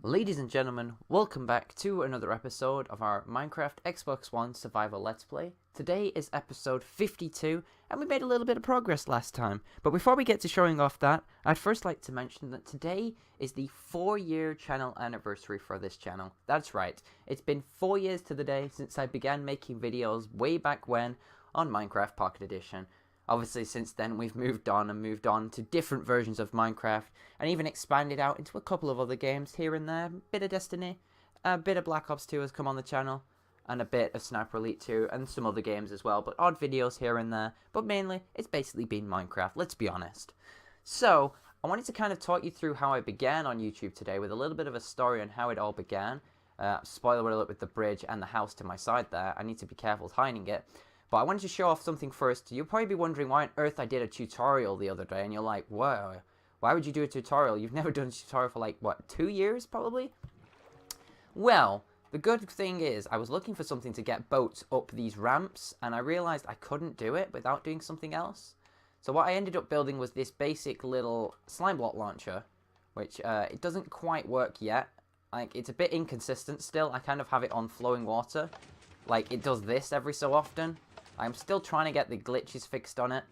Ladies and gentlemen, welcome back to another episode of our Minecraft Xbox One Survival Let's Play. Today is episode 52, and we made a little bit of progress last time. But before we get to showing off that, I'd first like to mention that today is the 4-year channel anniversary for this channel. That's right, it's been 4 years to the day since I began making videos way back when on Minecraft Pocket Edition. Obviously, since then, we've moved on to different versions of Minecraft, and even expanded out into a couple of other games here and there. A bit of Destiny, a bit of Black Ops 2 has come on the channel, and a bit of Sniper Elite 2, and some other games as well, but odd videos here and there. But mainly, it's basically been Minecraft, let's be honest. So, I wanted to kind of talk you through how I began on YouTube today, with a little bit of a story on how it all began. Spoiler alert with the bridge and the house to my side there, I need to be careful hiding it. But I wanted to show off something first. You'll probably be wondering why on earth I did a tutorial the other day. And you're like, whoa, why would you do a tutorial? You've never done a tutorial for like, what, 2 years probably? Well, the good thing is I was looking for something to get boats up these ramps. And I realized I couldn't do it without doing something else. So what I ended up building was this basic little slime block launcher. Which it doesn't quite work yet. Like, it's a bit inconsistent still. I kind of have it on flowing water. Like, it does this every so often. I'm still trying to get the glitches fixed on it,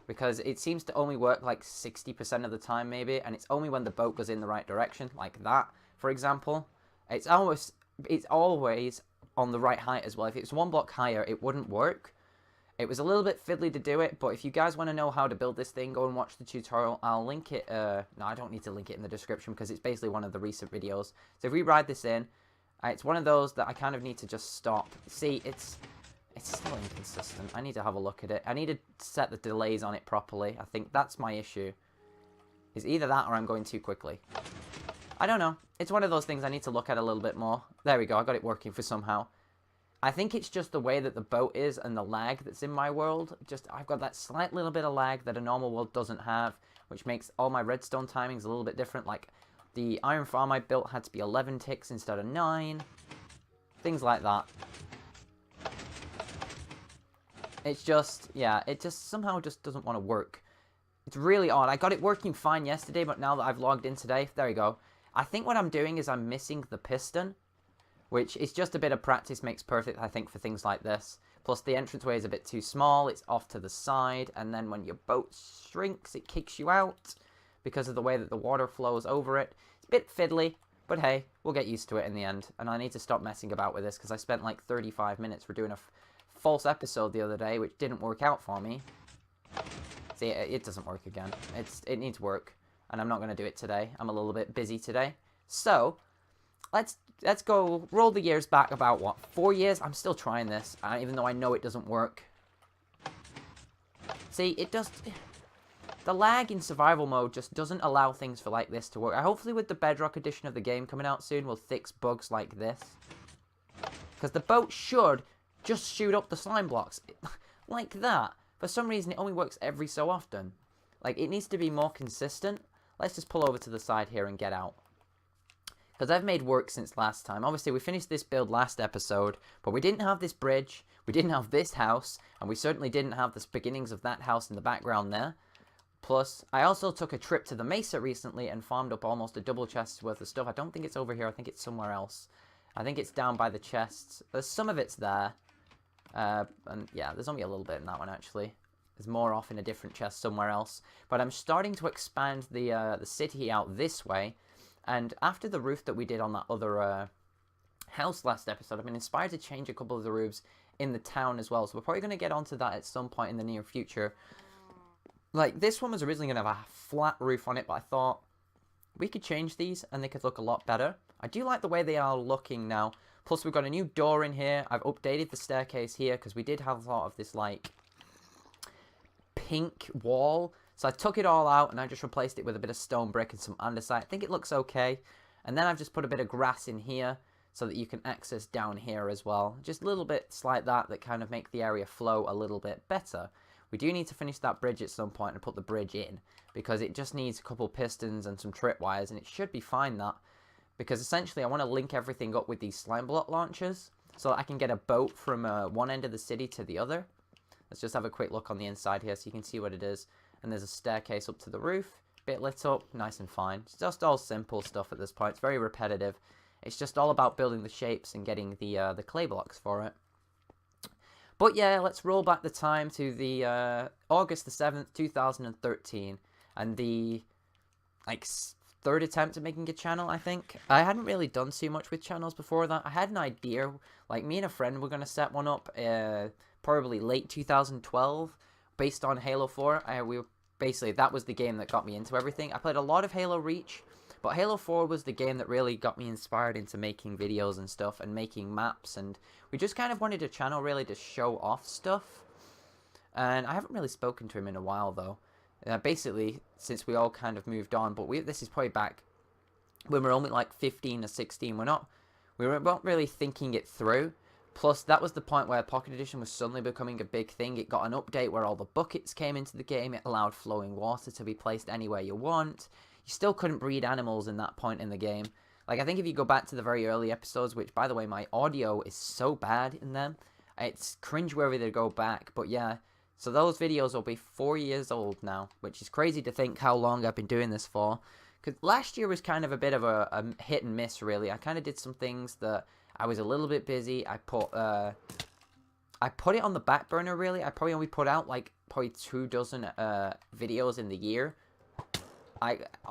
because it seems to only work like 60% of the time maybe, and it's only when the boat goes in the right direction, like that, for example. It's always on the right height as well. If it was 1 block higher, it wouldn't work. It was a little bit fiddly to do it, but if you guys want to know how to build this thing, go and watch the tutorial. I'll link it, no, I don't need to link it in the description, because it's basically one of the recent videos. So if we ride this in, it's one of those that I kind of need to just stop. See, it's still inconsistent. I need to have a look at it. I need to set the delays on it properly. I think that's my issue. Is either that or I'm going too quickly. I don't know. It's one of those things I need to look at a little bit more. There we go. I got it working for somehow. I think it's just the way that the boat is and the lag that's in my world. I've got that slight little bit of lag that a normal world doesn't have, which makes all my redstone timings a little bit different. Like, the iron farm I built had to be 11 ticks instead of 9. Things like that. It's just, yeah, it just somehow just doesn't want to work. It's really odd. I got it working fine yesterday, but now that I've logged in today, there we go. I think what I'm doing is I'm missing the piston, which is just a bit of practice makes perfect, I think, for things like this. Plus, the entranceway is a bit too small. It's off to the side, and then when your boat shrinks, it kicks you out because of the way that the water flows over it. It's a bit fiddly, but hey, we'll get used to it in the end. And I need to stop messing about with this because I spent like 35 minutes for doing a false episode the other day, which didn't work out for me. See, it doesn't work again. It needs work, and I'm not going to do it today. I'm a little bit busy today. So, let's go roll the years back about, what, 4 years? I'm still trying this, even though I know it doesn't work. See, the lag in survival mode just doesn't allow things for like this to work. Hopefully with the Bedrock edition of the game coming out soon, we'll fix bugs like this. Because the boat should just shoot up the slime blocks. Like that. For some reason, it only works every so often. Like, it needs to be more consistent. Let's just pull over to the side here and get out. Because I've made work since last time. Obviously, we finished this build last episode, but we didn't have this bridge, we didn't have this house, and we certainly didn't have the beginnings of that house in the background there. Plus, I also took a trip to the Mesa recently and farmed up almost a double chest's worth of stuff. I don't think it's over here, I think it's somewhere else. I think it's down by the chests. Some of it's there. And yeah, there's only a little bit in that one actually. There's more off in a different chest somewhere else. But I'm starting to expand the city out this way. And after the roof that we did on that other house last episode, I've been inspired to change a couple of the roofs in the town as well. So we're probably going to get onto that at some point in the near future. Like, this one was originally going to have a flat roof on it, but I thought we could change these and they could look a lot better. I do like the way they are looking now. Plus, we've got a new door in here. I've updated the staircase here because we did have a lot of this, like, pink wall. So I took it all out and I just replaced it with a bit of stone brick and some andesite. I think it looks okay. And then I've just put a bit of grass in here so that you can access down here as well. Just little bits like that that kind of make the area flow a little bit better. We do need to finish that bridge at some point and put the bridge in, because it just needs a couple pistons and some tripwires, and it should be fine that. Because essentially I want to link everything up with these slime block launchers so that I can get a boat from one end of the city to the other. Let's just have a quick look on the inside here so you can see what it is. And there's a staircase up to the roof. bit lit up, nice and fine. It's just all simple stuff at this point. It's very repetitive. It's just all about building the shapes and getting the clay blocks for it. But yeah, let's roll back the time to the August the 7th, 2013, and the like third attempt at making a channel, I think. I hadn't really done too much with channels before that. I had an idea, like me and a friend were going to set one up probably late 2012 based on Halo 4. Basically, that was the game that got me into everything. I played a lot of Halo Reach, but Halo 4 was the game that really got me inspired into making videos and stuff and making maps, and we just kind of wanted a channel really to show off stuff. And I haven't really spoken to him in a while though. Basically, since we all kind of moved on, but this is probably back when we were only like 15 or 16. We weren't really thinking it through. Plus, that was the point where Pocket Edition was suddenly becoming a big thing. It got an update where all the buckets came into the game. It allowed flowing water to be placed anywhere you want. You still couldn't breed animals in that point in the game. Like, I think if you go back to the very early episodes, which, by the way, my audio is so bad in them, it's cringeworthy to go back. But yeah, so those videos will be 4 years old now, which is crazy to think how long I've been doing this for. Because last year was kind of a bit of a hit and miss, really. I kind of did some things that I was a little bit busy. I put it on the back burner, really. I probably only put out like probably 24 videos in the year.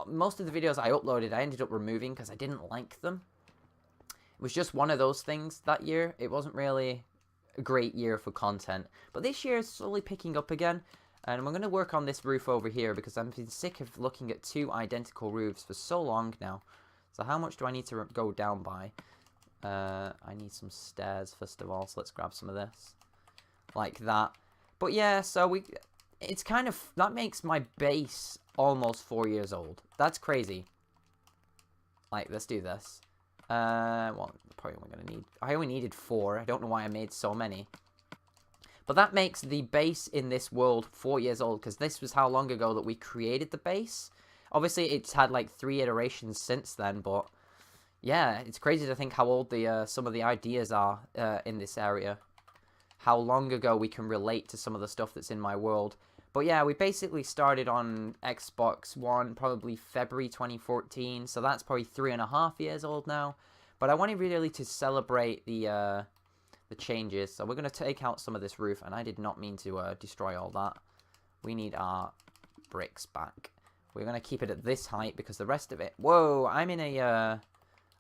Most of the videos I uploaded, I ended up removing because I didn't like them. It was just one of those things that year. It wasn't really a great year for content. But this year is slowly picking up again. And we're going to work on this roof over here because I've been sick of looking at two identical roofs for so long now. So how much do I need to go down by? I need some stairs first of all, so let's grab some of this. Like that. But yeah, so it's kind of, that makes my base almost 4 years old. That's crazy. Like, let's do this. Well, probably only gonna need, I only needed 4. I don't know why I made so many. But that makes the base in this world 4 years old, because this was how long ago that we created the base. Obviously, it's had like 3 iterations since then, but yeah, it's crazy to think how old some of the ideas are in this area. How long ago we can relate to some of the stuff that's in my world. But yeah, we basically started on Xbox One probably February 2014, so that's probably 3.5 years old now. But I wanted really to celebrate the changes, so we're going to take out some of this roof, and I did not mean to destroy all that. We need our bricks back. We're going to keep it at this height because the rest of it... Whoa, I'm in a...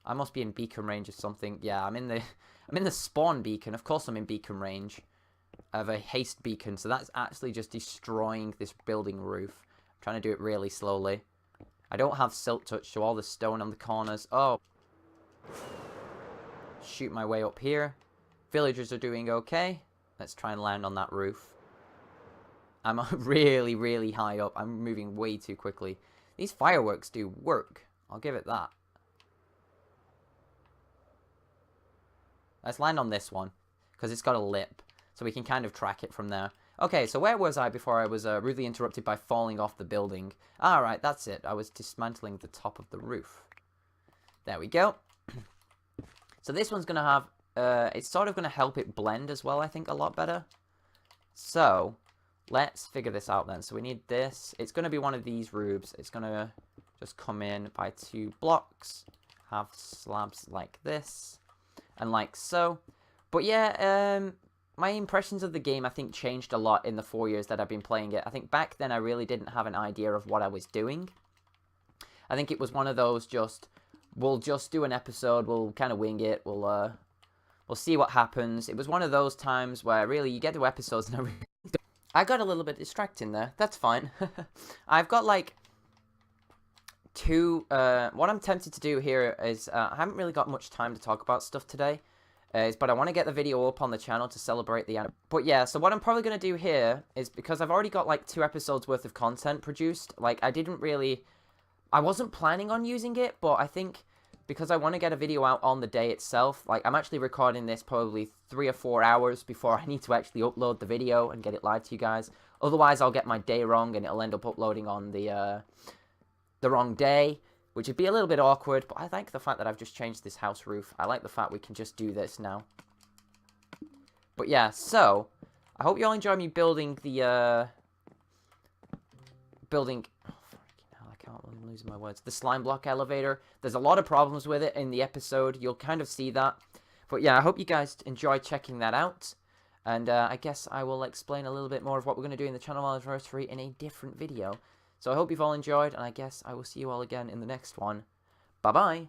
I must be in beacon range or something. Yeah, I'm in the spawn beacon. Of course I'm in beacon range. I have a haste beacon, so that's actually just destroying this building roof. I'm trying to do it really slowly. I don't have silk touch, so all the stone on the corners... Oh. Shoot my way up here. Villagers are doing okay. Let's try and land on that roof. I'm really, really high up. I'm moving way too quickly. These fireworks do work. I'll give it that. Let's land on this one, because it's got a lip, so we can kind of track it from there. Okay, so where was I before I was rudely interrupted by falling off the building? Alright, that's it. I was dismantling the top of the roof. There we go. So this one's going to have... it's sort of going to help it blend as well, I think, a lot better. So, let's figure this out then. So we need this. It's going to be one of these roofs. It's going to just come in by 2 blocks. Have slabs like this. And like so. But yeah, my impressions of the game, I think, changed a lot in the 4 years that I've been playing it. I think back then I really didn't have an idea of what I was doing. I think it was one of those we'll just do an episode, we'll kind of wing it, we'll see what happens. It was one of those times where really you get to episodes and I got a little bit distracting there. That's fine. I've got like what I'm tempted to do here is I haven't really got much time to talk about stuff today, but I want to get the video up on the channel to celebrate the but yeah, so what I'm probably going to do here is, because I've already got like 2 episodes worth of content produced, like I wasn't planning on using it, but I think because I want to get a video out on the day itself, like I'm actually recording this probably 3 or 4 hours before I need to actually upload the video and get it live to you guys. Otherwise I'll get my day wrong and it'll end up uploading on the wrong day, which would be a little bit awkward, but I like the fact that I've just changed this house roof. I like the fact we can just do this now. But yeah, so I hope you all enjoy me building the oh, freaking hell, I I'm losing my words. The slime block elevator. There's a lot of problems with it in the episode. You'll kind of see that. But yeah, I hope you guys enjoy checking that out. And I guess I will explain a little bit more of what we're going to do in the channel anniversary in a different video. So I hope you've all enjoyed, and I guess I will see you all again in the next one. Bye-bye.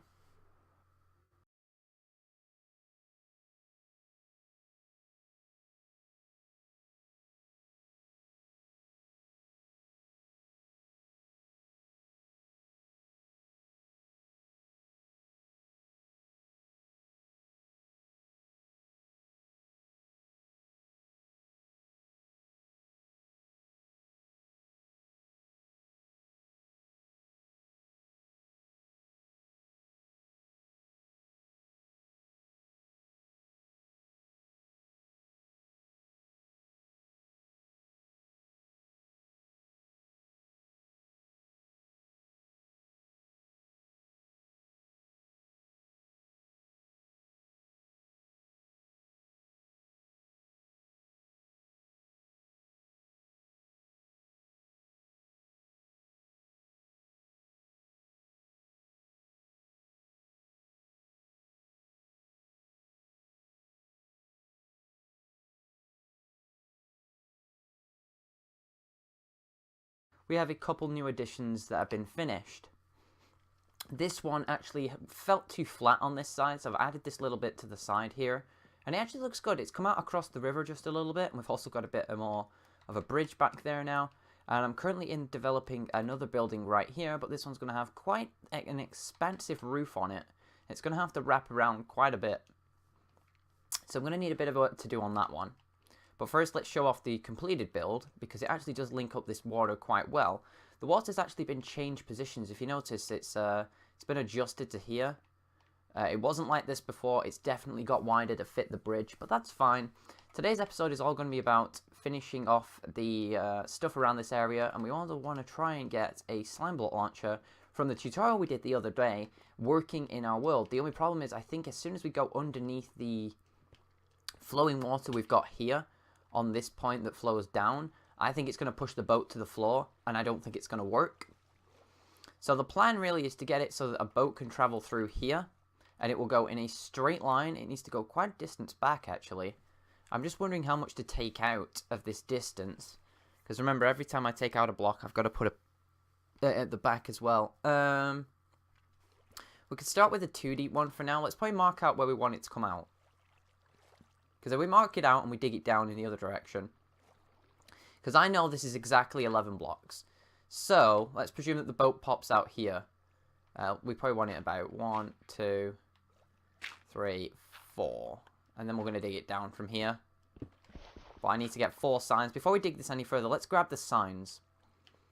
We have a couple new additions that have been finished. This one actually felt too flat on this side, so I've added this little bit to the side here. And it actually looks good. It's come out across the river just a little bit, and we've also got a bit more of a bridge back there now. And I'm currently developing another building right here, but this one's going to have quite an expansive roof on it. It's going to have to wrap around quite a bit. So I'm going to need a bit of work to do on that one. But first, let's show off the completed build, because it actually does link up this water quite well. The water's actually been changed positions. If you notice, it's been adjusted to here. It wasn't like this before. It's definitely got wider to fit the bridge, but that's fine. Today's episode is all going to be about finishing off the stuff around this area, and we also want to try and get a slime block launcher from the tutorial we did the other day working in our world. The only problem is, I think as soon as we go underneath the flowing water we've got here, on this point that flows down, I think it's going to push the boat to the floor, and I don't think it's going to work. So the plan really is to get it so that a boat can travel through here, and it will go in a straight line. It needs to go quite a distance back, actually. I'm just wondering how much to take out of this distance, because remember, every time I take out a block, I've got to put it at the back as well. We could start with a 2D one for now. Let's probably mark out where we want it to come out. Because if we mark it out and we dig it down in the other direction, because I know this is exactly 11 blocks. So, let's presume that the boat pops out here. We probably want it about 1, 2, 3, 4. And then we're going to dig it down from here. But I need to get 4 signs. Before we dig this any further, let's grab the signs.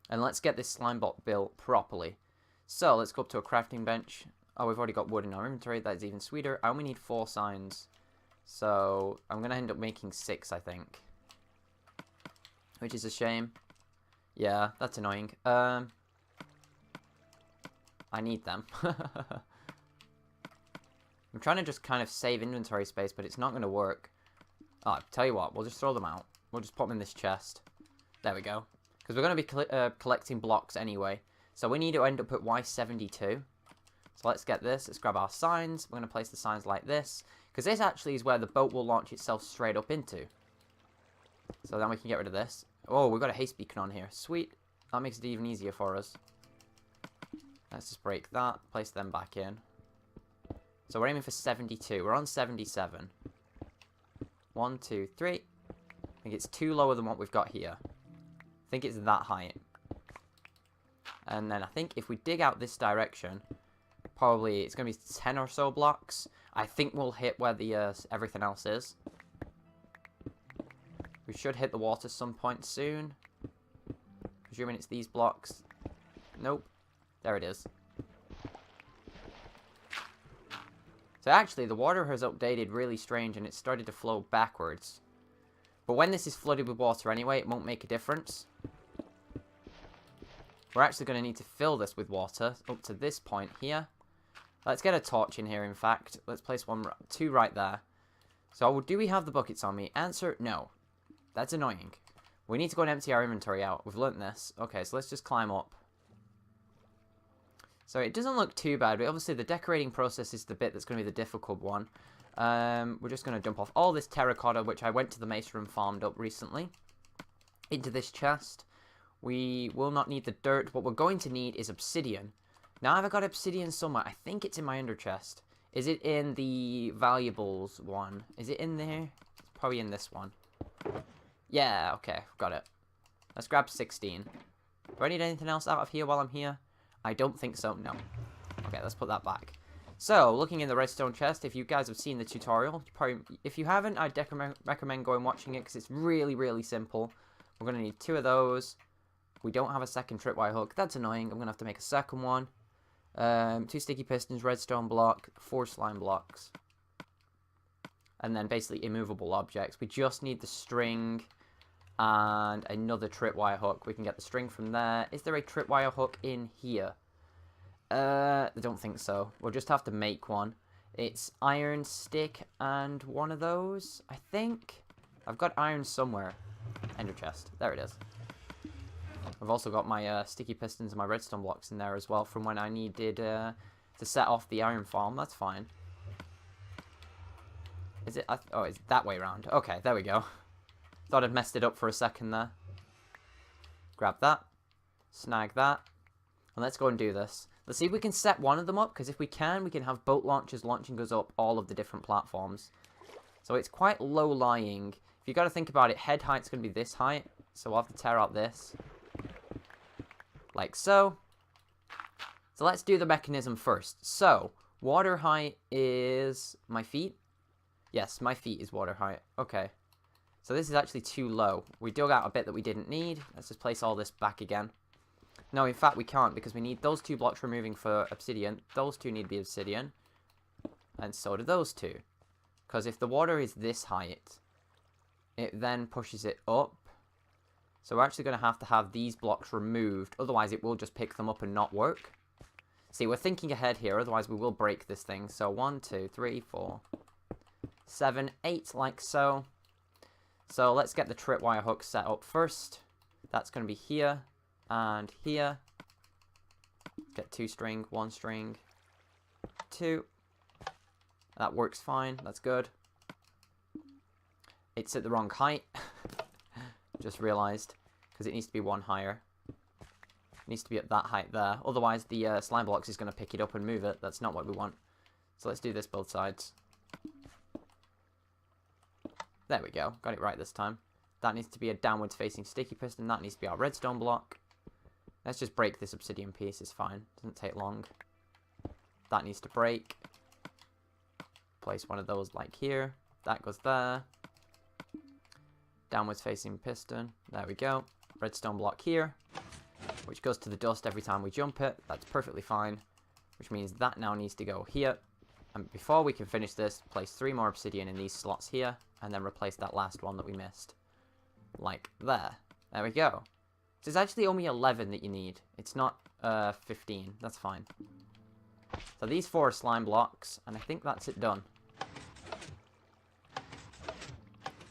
And let's get this slime block built properly. So, let's go up to a crafting bench. Oh, we've already got wood in our inventory. That's even sweeter. I only need 4 signs. So, I'm going to end up making 6, I think. Which is a shame. Yeah, that's annoying. I need them. I'm trying to just kind of save inventory space, but it's not going to work. Oh, tell you what, we'll just throw them out. We'll just put them in this chest. There we go. Because we're going to be collecting blocks anyway. So we need to end up at Y72. So let's get this. Let's grab our signs. We're going to place the signs like this. Because this actually is where the boat will launch itself straight up into. So then we can get rid of this. Oh, we've got a haste beacon on here. Sweet. That makes it even easier for us. Let's just break that. Place them back in. So we're aiming for 72. We're on 77. 1, 2, 3. I think it's 2 lower than what we've got here. I think it's that height. And then I think if we dig out this direction, probably it's going to be 10 or so blocks. I think we'll hit where the everything else is. We should hit the water some point soon. Presuming it's these blocks. Nope. There it is. So actually, the water has updated really strange and it's started to flow backwards. But when this is flooded with water anyway, it won't make a difference. We're actually going to need to fill this with water up to this point here. Let's get a torch in here, in fact. Let's place 2 right there. So, do we have the buckets on me? Answer, no. That's annoying. We need to go and empty our inventory out. We've learnt this. Okay, so let's just climb up. So it doesn't look too bad, but obviously the decorating process is the bit that's going to be the difficult one. We're just going to dump off all this terracotta, which I went to the mason and farmed up recently, into this chest. We will not need the dirt. What we're going to need is obsidian. Now I've got obsidian somewhere. I think it's in my under chest. Is it in the valuables one? Is it in there? It's probably in this one. Yeah, okay, got it. Let's grab 16. Do I need anything else out of here while I'm here? I don't think so, no. Okay, let's put that back. So, looking in the redstone chest, if you guys have seen the tutorial, if you haven't, I'd recommend going watching it, because it's really, really simple. We're going to need 2 of those. We don't have a second tripwire hook. That's annoying. I'm going to have to make a second one. 2 sticky pistons, redstone block, 4 slime blocks. And then basically immovable objects. We just need the string and another tripwire hook. We can get the string from there. Is there a tripwire hook in here? I don't think so. We'll just have to make one. It's iron stick and one of those, I think. I've got iron somewhere. Ender chest. There it is. I've also got my sticky pistons and my redstone blocks in there as well from when I needed to set off the iron farm. That's fine. Is it? Oh, it's that way around. Okay, there we go. Thought I'd messed it up for a second there. Grab that. Snag that. And let's go and do this. Let's see if we can set one of them up, because if we can have boat launchers launching us up all of the different platforms. So it's quite low-lying. If you got to think about it, head height's going to be this height. So we'll have to tear out this. Like so. So let's do the mechanism first. So, water height is my feet. Yes, my feet is water height. Okay. So this is actually too low. We dug out a bit that we didn't need. Let's just place all this back again. No, in fact, we can't, because we need those 2 blocks removing for obsidian. Those 2 need to be obsidian. And so do those 2. Because if the water is this height, it then pushes it up. So we're actually going to have these blocks removed. Otherwise, it will just pick them up and not work. See, we're thinking ahead here. Otherwise, we will break this thing. So 1, 2, 3, 4, 7, 8, like so. So let's get the tripwire hook set up first. That's going to be here and here. Get 2 string, 1 string, 2. That works fine. That's good. It's at the wrong height. Just realized, because it needs to be 1 higher. It needs to be at that height there. Otherwise, the slime blocks is going to pick it up and move it. That's not what we want. So let's do this both sides. There we go. Got it right this time. That needs to be a downwards facing sticky piston. That needs to be our redstone block. Let's just break this obsidian piece. It's fine. Doesn't take long. That needs to break. Place one of those like here. That goes there. Downwards facing piston. There we go. Redstone block here. Which goes to the dust every time we jump it. That's perfectly fine. Which means that now needs to go here. And before we can finish this, place 3 more obsidian in these slots here. And then replace that last one that we missed. Like there. There we go. So it's actually only 11 that you need. It's not 15. That's fine. So these 4 are slime blocks. And I think that's it done.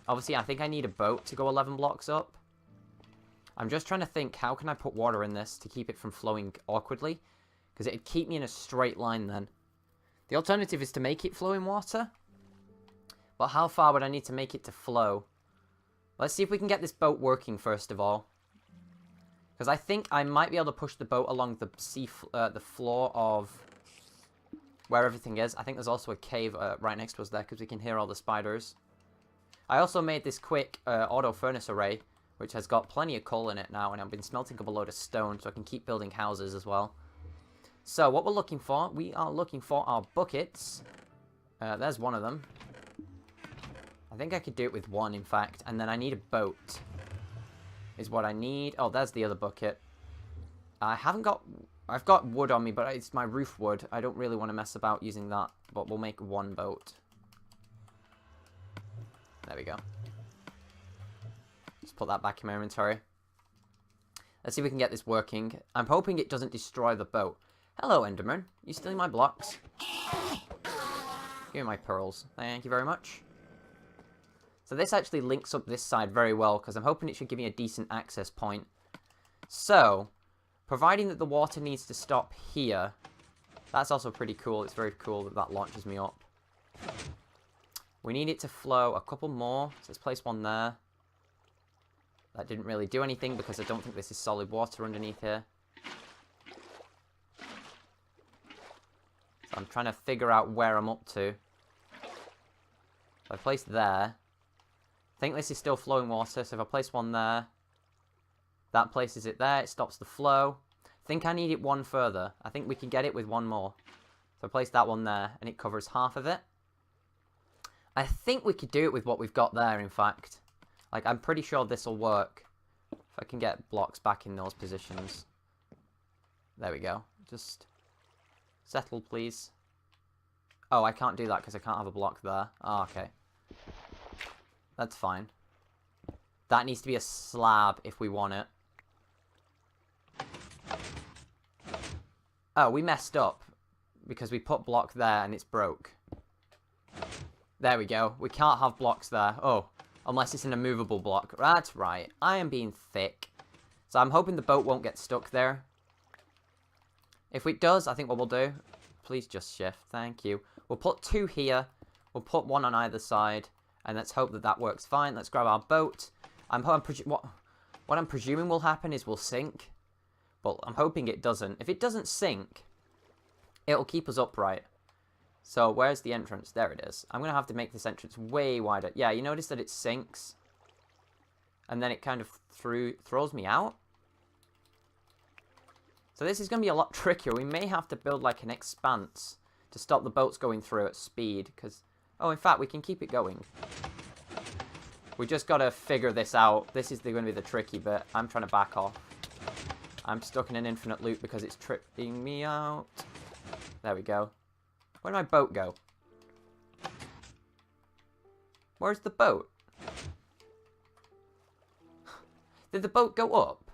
Obviously, I think I need a boat to go 11 blocks up. I'm just trying to think, how can I put water in this to keep it from flowing awkwardly? Because it'd keep me in a straight line then. The alternative is to make it flow in water. But how far would I need to make it to flow? Let's see if we can get this boat working first of all. Because I think I might be able to push the boat along the the floor of where everything is. I think there's also a cave right next to us there because we can hear all the spiders. I also made this quick auto furnace array, which has got plenty of coal in it now, and I've been smelting up a load of stone so I can keep building houses as well. So what we're looking for, we are looking for our buckets. There's one of them. I think I could do it with 1, in fact, and then I need a boat. Is what I need. Oh, there's the other bucket. I've got wood on me, but it's my roof wood. I don't really want to mess about using that, but we'll make 1 boat. There we go. Just put that back in my inventory. Let's see if we can get this working. I'm hoping it doesn't destroy the boat. Hello, Enderman. You stealing my blocks? Give me my pearls. Thank you very much. So this actually links up this side very well, because I'm hoping it should give me a decent access point. So, Providing that the water needs to stop here. That's also pretty cool. It's very cool that that launches me up. We need it to flow a couple more. So let's place one there. That didn't really do anything because I don't think this is solid water underneath here. So I'm trying to figure out where I'm up to. So I placed there. I think this is still flowing water, so if I place one there, that places it there, it stops the flow. I think I need it one further. I think we can get it with one more. So I place that one there, and it covers half of it. I think we could do it with what we've got there, in fact. Like, I'm pretty sure this will work. If I can get blocks back in those positions. There we go. Just settle, please. Oh, I can't do that because I can't have a block there. Oh, okay. That's fine. That needs to be a slab if we want it. Oh, we messed up. Because we put block there and it's broke. There we go. We can't have blocks there. Oh, unless it's an immovable block. That's right. I am being thick. So I'm hoping the boat won't get stuck there. If it does, I think what we'll do... Please just shift. Thank you. We'll put 2 here. We'll put 1 on either side. And let's hope that that works fine. Let's grab our boat. What I'm presuming will happen is we'll sink. But I'm hoping it doesn't. If it doesn't sink, it'll keep us upright. So where's the entrance? There it is. I'm going to have to make this entrance way wider. Yeah, you notice that it sinks. And then it kind of throws me out. So this is going to be a lot trickier. We may have to build like an expanse to stop the boats going through at speed. Because, oh, in fact, we can keep it going. We just got to figure this out. This is going to be the tricky bit. I'm trying to back off. I'm stuck in an infinite loop because it's tripping me out. There we go. Where did my boat go? Where's the boat? Did the boat go up?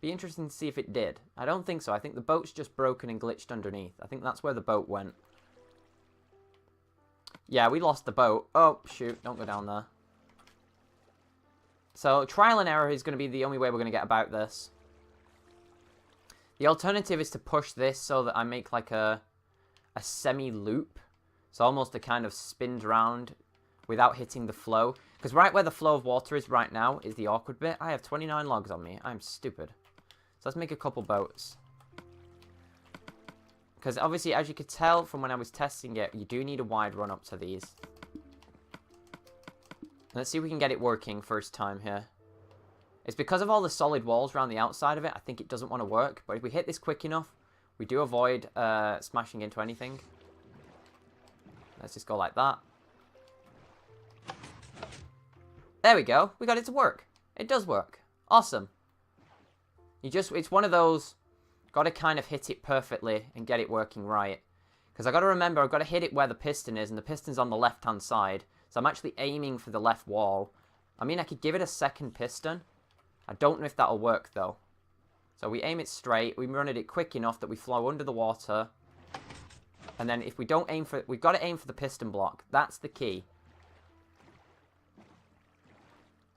Be interesting to see if it did. I don't think so. I think the boat's just broken and glitched underneath. I think that's where the boat went. Yeah, we lost the boat. Oh, shoot. Don't go down there. So, trial and error is going to be the only way we're going to get about this. The alternative is to push this so that I make like a semi-loop. So almost a kind of spins around without hitting the flow. Because right where the flow of water is right now is the awkward bit. I have 29 logs on me. I'm stupid. So let's make a couple boats. Because obviously, as you could tell from when I was testing it, you do need a wide run up to these. Let's see if we can get it working first time here. It's because of all the solid walls around the outside of it, I think it doesn't want to work. But if we hit this quick enough, we do avoid smashing into anything. Let's just go like that. There we go. We got it to work. It does work. Awesome. It's one of those, got to kind of hit it perfectly and get it working right. Because I got to remember, I've got to hit it where the piston is, and the piston's on the left-hand side. So I'm actually aiming for the left wall. I mean, I could give it a second piston. I don't know if that'll work, though. So we aim it straight, we run it quick enough that we flow under the water. And then if we don't aim for... We've got to aim for the piston block. That's the key.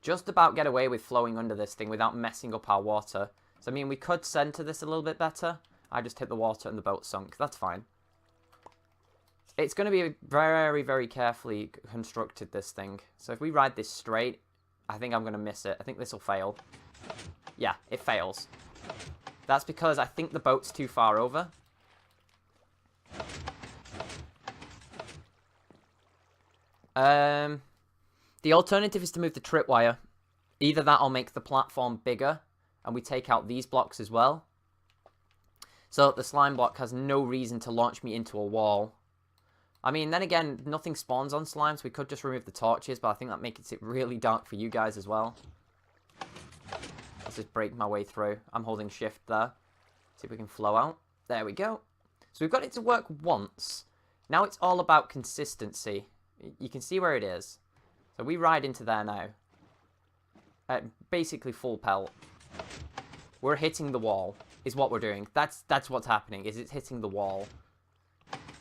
Just about get away with flowing under this thing without messing up our water. So, I mean, we could center this a little bit better. I just hit the water and the boat sunk. That's fine. It's going to be very, very carefully constructed, this thing. So if we ride this straight, I think I'm going to miss it. I think this will fail. Yeah, it fails. That's because I think the boat's too far over. The alternative is to move the tripwire. Either that or make the platform bigger, and we take out these blocks as well. So the slime block has no reason to launch me into a wall. I mean, then again, nothing spawns on slime, so we could just remove the torches, but I think that makes it really dark for you guys as well. Let's just break my way through. I'm holding shift there. See if we can flow out. There we go. So we've got it to work once. Now it's all about consistency. You can see where it is. So we ride into there now. Basically full pelt. We're hitting the wall, is what we're doing. That's what's happening, is it's hitting the wall.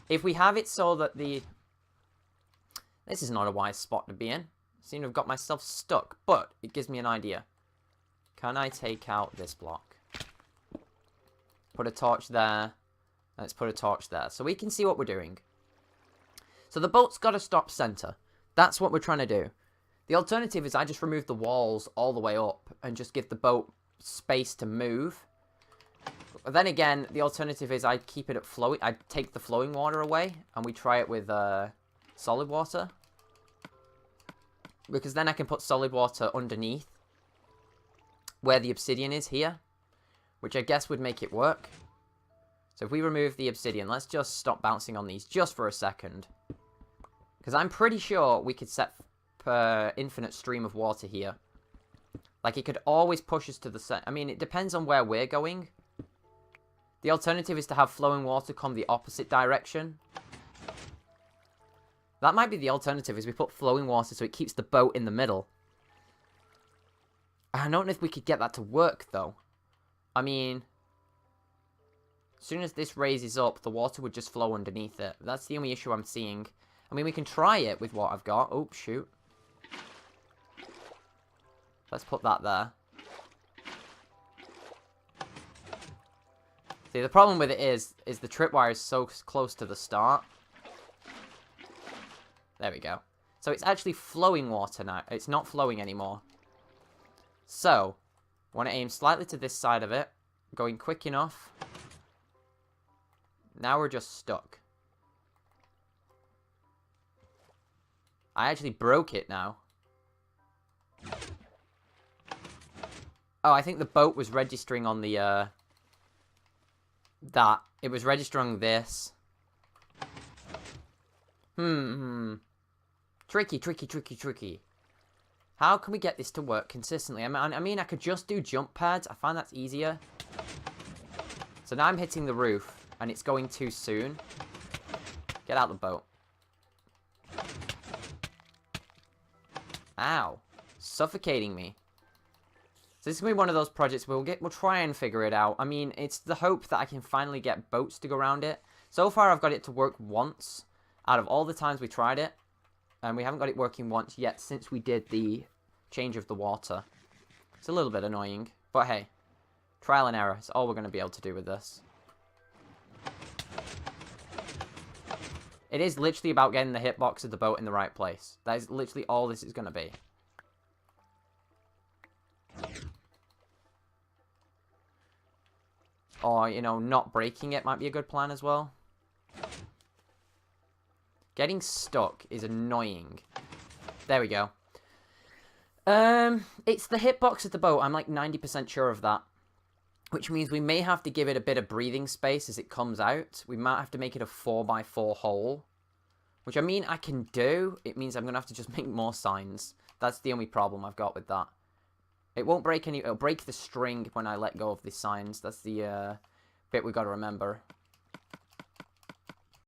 If we have it so that the... This is not a wise spot to be in. I seem to have got myself stuck, but it gives me an idea. Can I take out this block? Put a torch there. Let's put a torch there. So we can see what we're doing. So the boat's got to stop center. That's what we're trying to do. The alternative is I just remove the walls all the way up and just give the boat space to move. But then again, the alternative is I keep it at flowing. I take the flowing water away and we try it with solid water. Because then I can put solid water underneath where the obsidian is here. Which I guess would make it work. So if we remove the obsidian, let's just stop bouncing on these just for a second. Because I'm pretty sure we could set infinite stream of water here. Like, it could always push us to the center. I mean, it depends on where we're going. The alternative is to have flowing water come the opposite direction. That might be the alternative, is we put flowing water so it keeps the boat in the middle. I don't know if we could get that to work, though. I mean, as soon as this raises up, the water would just flow underneath it. That's the only issue I'm seeing. I mean, we can try it with what I've got. Oh, shoot. Let's put that there. See, the problem with it is the tripwire is so close to the start. There we go. So it's actually flowing water now. It's not flowing anymore. So, I want to aim slightly to this side of it. Going quick enough. Now we're just stuck. I actually broke it now. Oh, I think the boat was registering on the, that. It was registering this. Tricky, tricky, tricky, tricky. How can we get this to work consistently? I mean, I could just do jump pads. I find that's easier. So now I'm hitting the roof, and it's going too soon. Get out the boat. Ow. Suffocating me. So this is going to be one of those projects where we'll try and figure it out. I mean, it's the hope that I can finally get boats to go around it. So far, I've got it to work once out of all the times we tried it. And we haven't got it working once yet since we did the change of the water. It's a little bit annoying. But hey, trial and error is all we're going to be able to do with this. It is literally about getting the hitbox of the boat in the right place. That is literally all this is going to be. Or, you know, not breaking it might be a good plan as well. Getting stuck is annoying. There we go. It's the hitbox of the boat. I'm like 90% sure of that. Which means we may have to give it a bit of breathing space as it comes out. We might have to make it a 4x4 hole. Which, I mean, I can do. It means I'm going to have to just make more signs. That's the only problem I've got with that. It won't break any... It'll break the string when I let go of the signs. That's the bit we've got to remember.